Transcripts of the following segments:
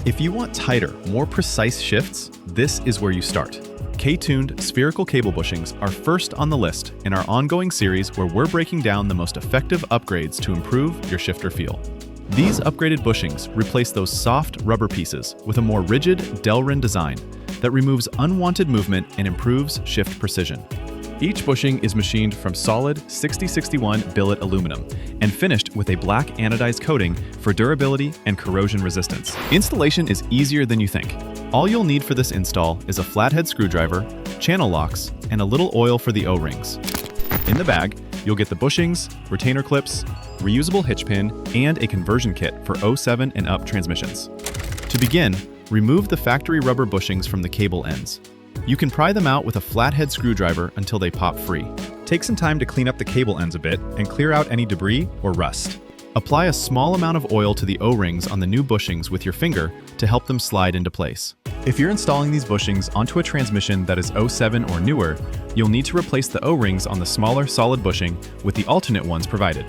If you want tighter, more precise shifts, this is where you start. K-tuned spherical cable bushings are first on the list in our ongoing series where we're breaking down the most effective upgrades to improve your shifter feel. These upgraded bushings replace those soft rubber pieces with a more rigid Delrin design that removes unwanted movement and improves shift precision. Each bushing is machined from solid 6061 billet aluminum and finished with a black anodized coating for durability and corrosion resistance. Installation is easier than you think. All you'll need for this install is a flathead screwdriver, channel locks, and a little oil for the O-rings. In the bag, you'll get the bushings, retainer clips, reusable hitch pin, and a conversion kit for 07 and up transmissions. To begin, remove the factory rubber bushings from the cable ends. You can pry them out with a flathead screwdriver until they pop free. Take some time to clean up the cable ends a bit and clear out any debris or rust. Apply a small amount of oil to the O-rings on the new bushings with your finger to help them slide into place. If you're installing these bushings onto a transmission that is 07 or newer, you'll need to replace the O-rings on the smaller solid bushing with the alternate ones provided.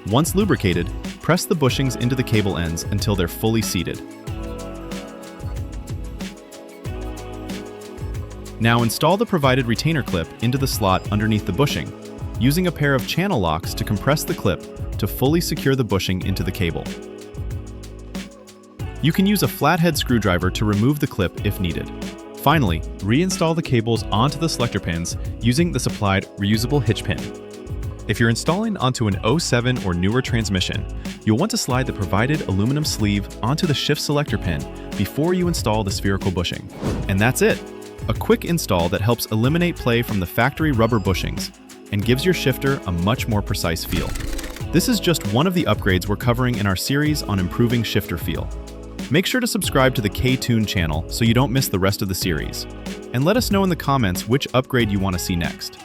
Once lubricated, press the bushings into the cable ends until they're fully seated. Now install the provided retainer clip into the slot underneath the bushing, using a pair of channel locks to compress the clip to fully secure the bushing into the cable. You can use a flathead screwdriver to remove the clip if needed. Finally, reinstall the cables onto the selector pins using the supplied reusable hitch pin. If you're installing onto an 07 or newer transmission, you'll want to slide the provided aluminum sleeve onto the shift selector pin before you install the spherical bushing. And that's it! A quick install that helps eliminate play from the factory rubber bushings and gives your shifter a much more precise feel. This is just one of the upgrades we're covering in our series on improving shifter feel. Make sure to subscribe to the K-Tune channel so you don't miss the rest of the series. And let us know in the comments which upgrade you want to see next.